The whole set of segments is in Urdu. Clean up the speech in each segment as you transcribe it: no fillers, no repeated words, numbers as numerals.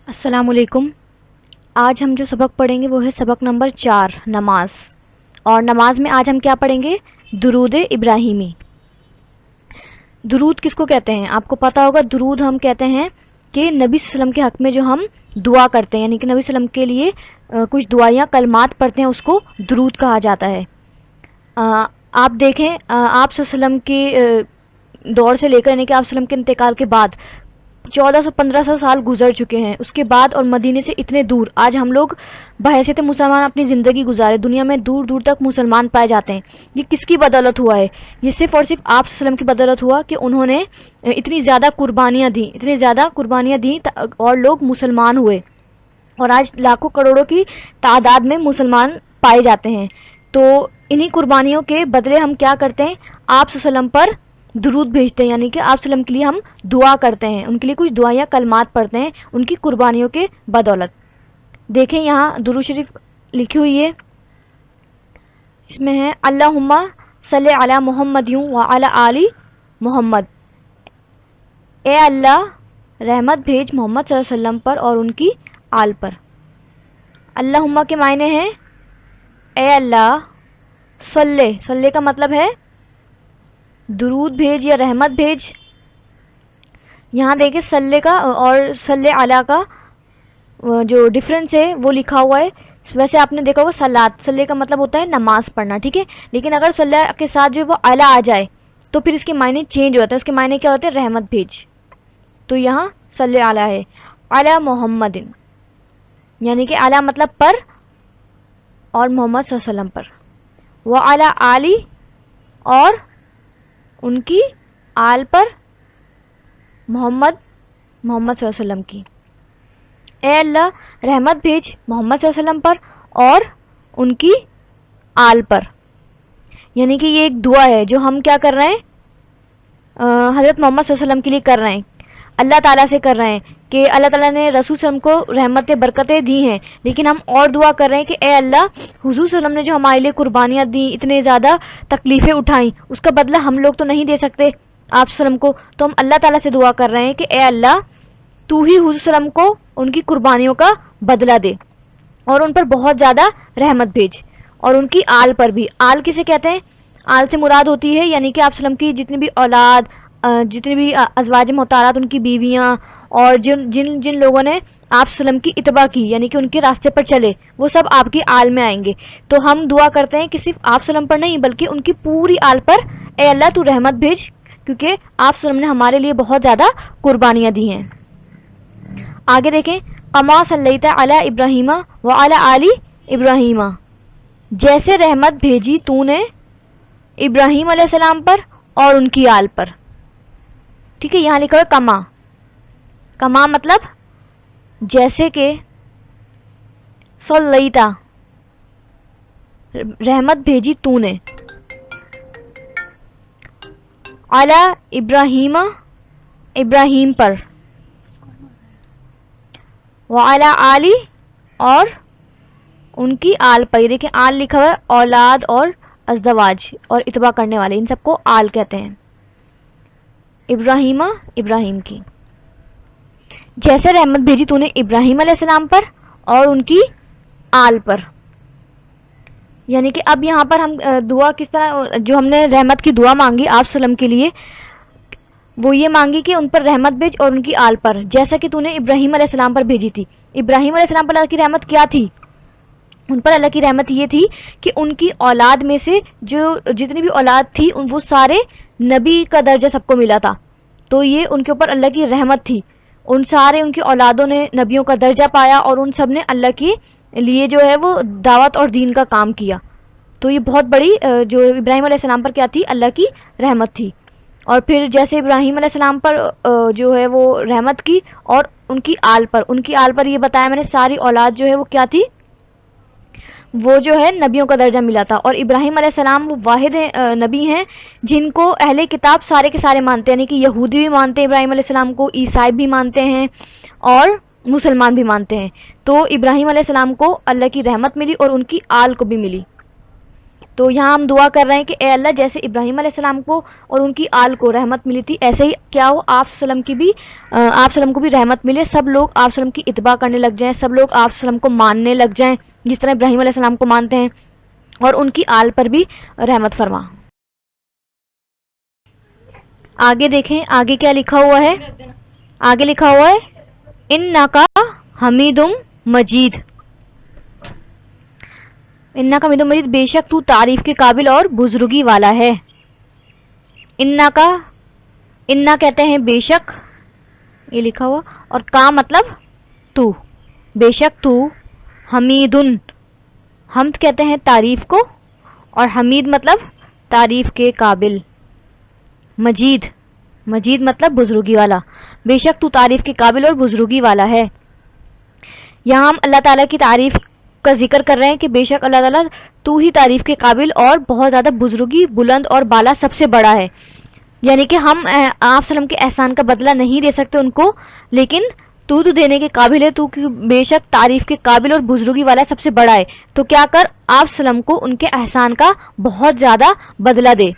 السلام علیکم۔ آج ہم جو سبق پڑھیں گے وہ ہے سبق نمبر 4 نماز، اور نماز میں آج ہم کیا پڑھیں گے؟ درود ابراہیمی۔ درود کس کو کہتے ہیں؟ آپ کو پتہ ہوگا، درود ہم کہتے ہیں کہ نبی صلی اللہ علیہ وسلم کے حق میں جو ہم دعا کرتے ہیں، یعنی کہ نبی صلی اللہ علیہ وسلم کے لیے کچھ دعائیاں کلمات پڑھتے ہیں، اس کو درود کہا جاتا ہے۔ آپ دیکھیں، آپ صلی اللہ علیہ وسلم کے دور سے لے کر، یعنی کہ آپ صلی اللہ علیہ وسلم کے انتقال کے بعد 1400-1500 سال گزر چکے ہیں، اس کے بعد اور مدینے سے اتنے دور آج ہم لوگ بحیثیت مسلمان اپنی زندگی گزارے، دنیا میں دور دور تک مسلمان پائے جاتے ہیں۔ یہ کس کی بدولت ہوا ہے؟ یہ صرف اور صرف آپ صلی اللہ علیہ وسلم کی بدولت ہوا کہ انہوں نے اتنی زیادہ قربانیاں دیں اور لوگ مسلمان ہوئے، اور آج لاکھوں کروڑوں کی تعداد میں مسلمان پائے جاتے ہیں۔ تو انہی قربانیوں کے بدلے ہم کیا کرتے ہیں؟ آپ صلی اللہ علیہ وسلم پر درود بھیجتے ہیں، یعنی کہ آپ صلی اللہ علیہ وسلم کے لیے ہم دعا کرتے ہیں، ان کے لیے کچھ دعائیں کلمات پڑھتے ہیں ان کی قربانیوں کے بدولت۔ دیکھیں یہاں درود شریف لکھی ہوئی ہے، اس میں ہے اللہم صلی علی محمد وعلی آل محمد۔ اے اللہ رحمت بھیج محمد صلی اللہ علیہ وسلم پر اور ان کی آل پر۔ اللہم کے معنی ہیں اے اللہ، صلی کا مطلب ہے درود بھیج یا رحمت بھیج۔ یہاں دیکھیں صلی کا اور صلی علی کا جو ڈفرنس ہے وہ لکھا ہوا ہے۔ ویسے آپ نے دیکھا ہوگا صلی کا مطلب ہوتا ہے نماز پڑھنا، ٹھیک ہے، لیکن اگر صلی کے ساتھ جو وہ علی آ جائے تو پھر اس کے معنی چینج ہو جاتا ہے، اس کے معنی کیا ہوتے ہیں؟ رحمت بھیج۔ تو یہاں صلی علی ہے، علی محمد، یعنی کہ علی مطلب پر، اور محمد صلی اللہ علیہ وسلم پر، وعلی آلی اور ان کی آل پر، محمد صلی اللہ علیہ وسلم کی۔ اے اللہ رحمت بھیج محمد صلی اللہ علیہ وسلم پر اور ان کی آل پر، یعنی کہ یہ ایک دعا ہے جو ہم کیا کر رہے ہیں؟ حضرت محمد صلی اللہ علیہ وسلم کے لیے کر رہے ہیں، اللہ تعالیٰ سے کر رہے ہیں کہ اللہ تعالیٰ نے رسول صلی اللہ علیہ وسلم کو رحمتیں برکتیں دی ہیں، لیکن ہم اور دعا کر رہے ہیں کہ اے اللہ حضور صلی اللہ علیہ وسلم نے جو ہمارے لیے قربانیاں دیں، اتنے زیادہ تکلیفیں اٹھائیں، اس کا بدلہ ہم لوگ تو نہیں دے سکتے آپ صلی اللہ علیہ وسلم کو، تو ہم اللہ تعالیٰ سے دعا کر رہے ہیں کہ اے اللہ تو ہی حضور صلی اللہ علیہ وسلم کو ان کی قربانیوں کا بدلہ دے اور ان پر بہت زیادہ رحمت بھیج، اور ان کی آل پر بھی۔ آل کسے کہتے ہیں؟ آل سے مراد ہوتی ہے یعنی کہ آپ صلی اللہ علیہ وسلم کی جتنی بھی اولاد، جتنی بھی ازواج مطہرات، ان کی بیویاں، اور جن لوگوں نے آپ صلی اللہ علیہ وسلم کی اتباع کی، یعنی کہ ان کے راستے پر چلے، وہ سب آپ کی آل میں آئیں گے۔ تو ہم دعا کرتے ہیں کہ صرف آپ صلی اللہ علیہ وسلم پر نہیں بلکہ ان کی پوری آل پر اے اللہ تو رحمت بھیج، کیونکہ آپ صلی اللہ علیہ وسلم نے ہمارے لیے بہت زیادہ قربانیاں دی ہیں۔ آگے دیکھیں، کما صلیت علی ابراہیم وعلی آل ابراہیم، جیسے رحمت بھیجی تو نے ابراہیم علیہ السلام پر اور ان کی آل پر، ٹھیک ہے، یہاں لکھا ہے کما۔ کما مطلب جیسے کہ، صلیتا رحمت بھیجی تو نے، علی ابراہیم ابراہیم پر، وعلی آل اور ان کی آل پر۔ یہ دیکھیں آل لکھا ہوا ہے، اولاد اور ازدواج اور اتباع کرنے والے، ان سب کو آل کہتے ہیں۔ ابراہیم ابراہیم کی، جیسے رحمت بھیجی تو نے ابراہیم علیہ السلام پر اور ان کی آل پر، یعنی کہ اب یہاں پر ہم دعا کس طرح، جو ہم نے رحمت کی دعا مانگی آپ صلی اللہ علیہ وسلم کے لیے، وہ یہ مانگی کہ ان پر رحمت بھیج اور ان کی آل پر، جیسا کہ تو نے ابراہیم علیہ السلام پر بھیجی تھی۔ ابراہیم علیہ السلام پر اللہ کی رحمت کیا تھی؟ ان پر اللہ کی رحمت یہ تھی کہ ان کی اولاد میں سے جو جتنی بھی اولاد تھی وہ سارے نبی کا درجہ سب کو ملا تھا، تو یہ ان کے اوپر اللہ کی رحمت تھی، ان کی اولادوں نے نبیوں کا درجہ پایا اور ان سب نے اللہ کے لیے جو ہے وہ دعوت اور دین کا کام کیا۔ تو یہ بہت بڑی جو ابراہیم علیہ السلام پر کیا تھی؟ اللہ کی رحمت تھی۔ اور پھر جیسے ابراہیم علیہ السلام پر جو ہے وہ رحمت کی، اور ان کی آل پر یہ بتایا میں نے ساری اولاد جو ہے وہ کیا تھی؟ وہ جو ہے نبیوں کا درجہ ملا تھا۔ اور ابراہیم علیہ السلام وہ واحد نبی ہیں جن کو اہل کتاب سارے کے سارے مانتے ہیں، یعنی کہ یہودی بھی مانتے ہیں ابراہیم علیہ السلام کو، عیسائی بھی مانتے ہیں اور مسلمان بھی مانتے ہیں۔ تو ابراہیم علیہ السلام کو اللہ کی رحمت ملی اور ان کی آل کو بھی ملی۔ تو یہاں ہم دعا کر رہے ہیں کہ اے اللہ جیسے ابراہیم علیہ السلام کو اور ان کی آل کو رحمت ملی تھی، ایسے ہی کیا ہو آپ وسلم کی بھی آپ وسلم کو بھی رحمت ملے، سب لوگ آپ وسلم کی اتباع کرنے لگ جائیں، سب لوگ آپ وسلم کو ماننے لگ جائیں جس طرح ابراہیم علیہ السلام کو مانتے ہیں، اور ان کی آل پر بھی رحمت فرما۔ آگے دیکھیں آگے کیا لکھا ہوا ہے، آگے لکھا ہوا ہے انکا حمید مجید، انکا حمید مجید، بے شک تو تعریف کے قابل اور بزرگی والا ہے۔ انکا، انا کہتے ہیں بے شک، یہ لکھا ہوا، اور کا مطلب تو، بے شک تو، حمیدن، حمد کہتے ہیں تعریف کو، اور حمید مطلب تعریف کے قابل، مجید، مجید مطلب بزرگی والا، بے شک تو تعریف کے قابل اور بزرگی والا ہے۔ یہاں ہم اللہ تعالیٰ کی تعریف کا ذکر کر رہے ہیں کہ بے شک اللہ تعالیٰ تو ہی تعریف کے قابل اور بہت زیادہ بزرگی، بلند اور بالا سب سے بڑا ہے، یعنی کہ ہم آپ صلی کے احسان کا بدلہ نہیں دے سکتے ان کو، لیکن تو دینے کے قابل ہے، تو بے شک تعریف کے قابل اور بزرگی والا سب سے بڑا ہے، تو کیا کر آپ وسلم کو ان کے احسان کا بہت زیادہ بدلہ دے۔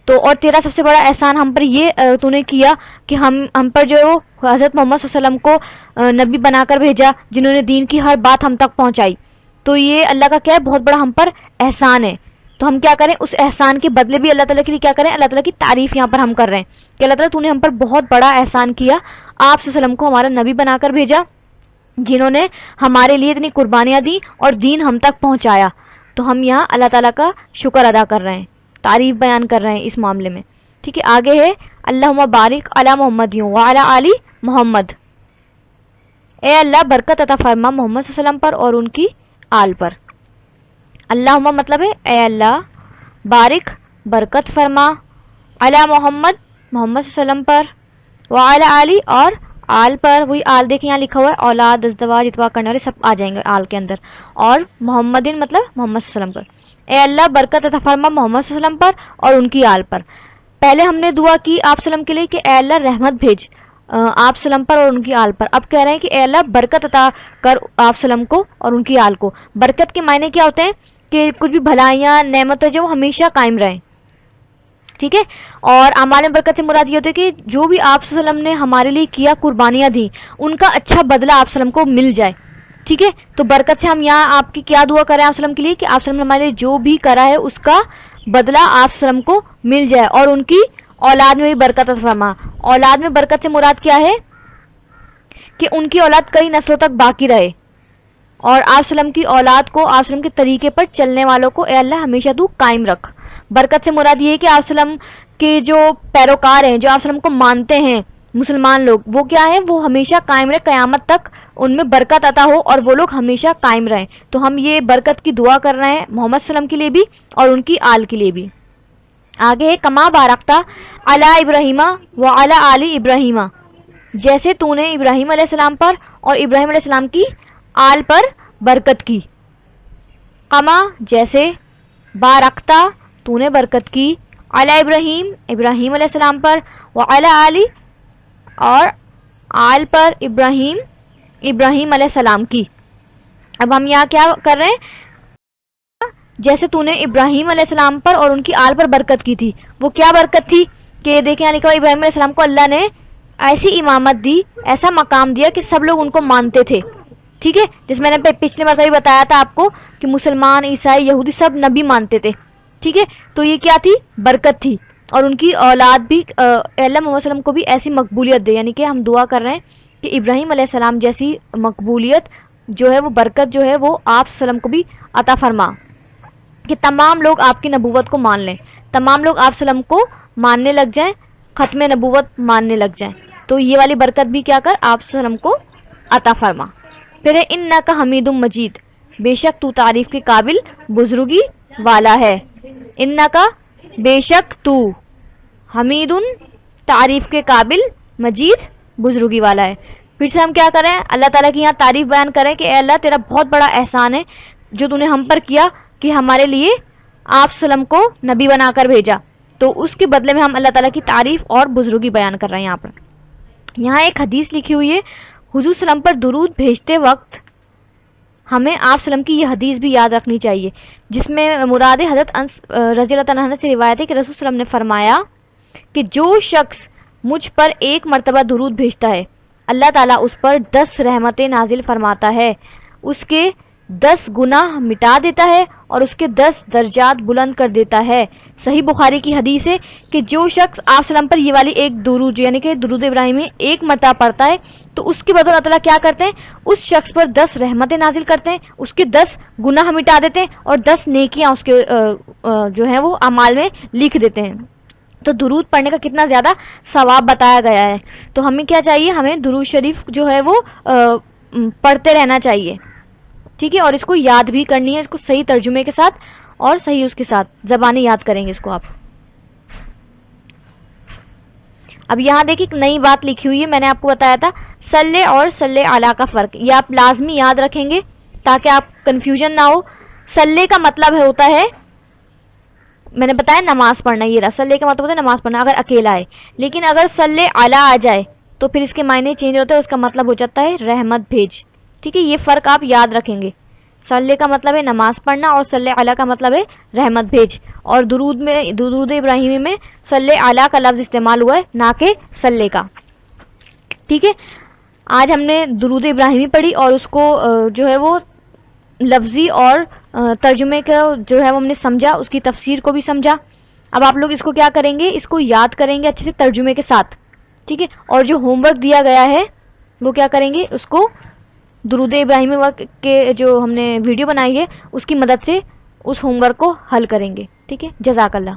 تو اور تیرا سب سے بڑا احسان ہم پر یہ تو نے کیا کہ ہم پر جو حضرت محمد صلی اللہ علیہ وسلم کو نبی بنا کر بھیجا، جنہوں نے دین کی ہر بات ہم تک پہنچائی، تو یہ اللہ کا کیا ہے بہت بڑا ہم پر احسان ہے۔ تو ہم کیا کریں اس احسان کے بدلے بھی اللہ تعالیٰ کے لیے کیا کریں، اللہ تعالیٰ کی تعریف یہاں پر ہم کر رہے ہیں کہ اللہ تعالیٰ تو نے ہم پر بہت بڑا احسان کیا، آپ صلی اللہ علیہ وسلم کو ہمارا نبی بنا کر بھیجا، جنہوں نے ہمارے لیے اتنی قربانیاں دی اور دین ہم تک پہنچایا۔ تو ہم یہاں اللہ تعالیٰ کا شکر ادا کر رہے ہیں، تعریف بیان کر رہے ہیں اس معاملے میں، ٹھیک ہے۔ آگے ہے اللہم بارک علی محمد وعلی آل محمد، اے اللہ برکت عطا فرما محمد صلی اللہ علیہ وسلم پر اور ان کی آل پر۔ اللہم مطلب ہے اے اللہ، بارک برکت فرما، علی محمد محمد صلی اللہ علیہ وسلم پر، وعلی آل اور آل پر، وہی آل دیکھیں یہاں لکھا ہوا ہے اولاد ازدواج اتباع کرنے والے سب آ جائیں گے آل کے اندر، اور محمدن مطلب محمد صلی اللہ علیہ وسلم پر۔ اے اللہ برکت عطا فرما محمد صلی اللہ علیہ وسلم پر اور ان کی آل پر۔ پہلے ہم نے دعا کی آپ صلی اللہ علیہ وسلم کے لیے کہ اے اللہ رحمت بھیج آپ صلی اللہ علیہ وسلم پر اور ان کی آل پر، اب کہہ رہے ہیں کہ اے اللہ برکت عطا کر آپ صلی اللہ علیہ وسلم کو اور ان کی آل کو۔ برکت کے معنی کیا ہوتے ہیں کہ کچھ بھی بھلائیاں نعمتیں جو ہمیشہ قائم رہیں، ٹھیک ہے۔ اور اعمال میں برکت سے مراد یہ ہوتی ہے کہ جو بھی آپ صلی اللہ علیہ وسلم نے ہمارے لیے کیا، قربانیاں دی، ان کا اچھا بدلہ آپ صلی اللہ علیہ وسلم کو مل جائے، ٹھیک ہے۔ تو برکت سے ہم یہاں آپ کی کیا دعا کریں آپ صلی اللہ علیہ وسلم کے لیے کہ آپ صلی اللہ علیہ وسلم نے ہمارے لیے جو بھی کرا ہے اس کا بدلہ آپ صلی اللہ علیہ وسلم کو مل جائے، اور ان کی اولاد میں بھی برکت عطا فرما۔ اولاد میں برکت سے مراد کیا ہے کہ ان کی اولاد کئی نسلوں تک باقی رہے، اور آپ صلی اللہ علیہ وسلم کی اولاد کو آپ صلی اللہ علیہ وسلم کے طریقے پر چلنے والوں کو اے اللہ ہمیشہ تو قائم رکھ۔ برکت سے مراد یہ ہے کہ آپ صلی اللہ علیہ وسلم کے جو پیروکار ہیں، جو آپ صلی اللہ علیہ وسلم کو مانتے ہیں مسلمان لوگ، وہ کیا ہے وہ ہمیشہ قائم رہے، قیامت تک ان میں برکت عطا ہو اور وہ لوگ ہمیشہ قائم رہیں۔ تو ہم یہ برکت کی دعا کر رہے ہیں محمد صلی اللہ علیہ وسلم کے لیے بھی اور ان کی آل کے لیے بھی۔ آگے ہے کما بارکتا علی ابراہیم وعلی آل ابراہیم، جیسے تو نے ابراہیم علیہ السلام پر اور ابراہیم علیہ السلام کی آل پر برکت کی۔ کما جیسے، بارکتا تو نے برکت کی، علی ابراہیم ابراہیم علیہ السلام پر، وعلی آل اور آل پر ابراہیم ابراہیم علیہ السلام کی۔ اب ہم یہاں کیا کر رہے ہیں، جیسے تو نے ابراہیم علیہ السلام پر اور ان کی آل پر برکت کی تھی، وہ کیا برکت تھی کہ دیکھیں یہاں لکھا ہوا ابراہیم علیہ السلام کو اللہ نے ایسی امامت دی، ایسا مقام دیا کہ سب لوگ ان کو مانتے تھے، ٹھیک ہے۔ جس میں نے پچھلے مرتبہ بھی بتایا تھا آپ کو کہ مسلمان، عیسائی، یہودی سب نبی مانتے تھے، ٹھیک ہے۔ تو یہ کیا تھی، برکت تھی، اور ان کی اولاد بھی اللہ محمد صلی اللہ علیہ وسلم کو بھی ایسی مقبولیت دے، یعنی کہ ہم دعا کر رہے ہیں کہ ابراہیم علیہ السلام جیسی مقبولیت جو ہے وہ برکت جو ہے وہ آپ صلی اللہ علیہ وسلم کو بھی عطا فرما، کہ تمام لوگ آپ کی نبوت کو مان لیں، تمام لوگ آپ صلی اللہ علیہ وسلم کو ماننے لگ جائیں، ختم نبوت ماننے لگ جائیں۔ تو یہ والی برکت بھی کیا کر آپ صلی اللہ علیہ وسلم کو عطا فرما۔ پھر انکا حمید مجید، بے شک تو تعریف کے قابل بزرگی والا ہے۔ انکا بے شک تو، حمید تعریف کے قابل، مجید بزرگی والا ہے۔ پھر سے ہم کیا کریں، اللہ تعالیٰ کی یہاں تعریف بیان کریں کہ اے اللہ تیرا بہت بڑا احسان ہے جو تو نے ہم پر کیا کہ ہمارے لیے آپ صلی اللہ علیہ وسلم کو نبی بنا کر بھیجا، تو اس کے بدلے میں ہم اللہ تعالیٰ کی تعریف اور بزرگی بیان کر رہے ہیں۔ یہاں پر یہاں ایک حدیث لکھی ہوئی ہے، حضور صلی اللہ علیہ وسلم پر درود بھیجتے وقت ہمیں آپ وسلم کی یہ حدیث بھی یاد رکھنی چاہیے، جس میں مراد حضرت انس رضی اللہ تعالیٰ عنہ سے روایت ہے کہ رسول صلی اللہ علیہ وسلم نے فرمایا کہ جو شخص مجھ پر ایک مرتبہ درود بھیجتا ہے اللہ تعالیٰ اس پر 10 رحمتیں نازل فرماتا ہے، اس کے 10 گناہ مٹا دیتا ہے اور اس کے 10 درجات بلند کر دیتا ہے۔ صحیح بخاری کی حدیث ہے کہ جو شخص آپ وسلم پر یہ والی ایک درود یعنی کہ درود ابراہیمی ایک مرتبہ پڑھتا ہے تو اس کی بدولت اللہ تعالیٰ کیا کرتے ہیں، اس شخص پر 10 رحمتیں نازل کرتے ہیں، اس کے 10 گناہ مٹا دیتے ہیں اور 10 نیکیاں اس کے جو ہیں وہ اعمال میں لکھ دیتے ہیں۔ تو درود پڑھنے کا کتنا زیادہ ثواب بتایا گیا ہے، تو ہمیں کیا چاہیے، ہمیں درود شریف جو ہے وہ پڑھتے رہنا چاہیے، ٹھیک ہے، اور اس کو یاد بھی کرنی ہے، اس کو صحیح ترجمے کے ساتھ اور صحیح اس کے ساتھ زبانی یاد کریں گے اس کو آپ۔ اب یہاں دیکھیں ایک نئی بات لکھی ہوئی ہے، میں نے آپ کو بتایا تھا صلی اور صلی علی کا فرق، یہ آپ لازمی یاد رکھیں گے تاکہ آپ کنفیوژن نہ ہو۔ صلی کا مطلب ہوتا ہے، میں نے بتایا نماز پڑھنا، یہ رہا صلی کا مطلب ہوتا ہے نماز پڑھنا اگر اکیلا ہے، لیکن اگر صلی علی آ جائے تو پھر اس کے معنی چینج ہوتے ہیں، اس کا مطلب ہو جاتا ہے رحمت بھیج، ٹھیک ہے، یہ فرق آپ یاد رکھیں گے۔ صلی کا مطلب ہے نماز پڑھنا اور صلی علی کا مطلب ہے رحمت بھیج، اور درود ابراہیمی میں صلی علی کا لفظ استعمال ہوا ہے نہ کہ صلی کا، ٹھیک ہے۔ آج ہم نے درود ابراہیمی پڑھی اور اس کو جو ہے وہ لفظی اور ترجمے کا جو ہے وہ ہم نے سمجھا، اس کی تفسیر کو بھی سمجھا۔ اب آپ لوگ اس کو کیا کریں گے، اس کو یاد کریں گے اچھے سے ترجمے کے ساتھ، ٹھیک ہے، اور جو ہوم ورک دیا گیا ہے وہ کیا کریں گے، اس کو درود ابراہیمی کے جو ہم نے ویڈیو بنائی ہے اس کی مدد سے اس ہوم ورک کو حل کریں گے، ٹھیک ہے۔ جزاک اللہ۔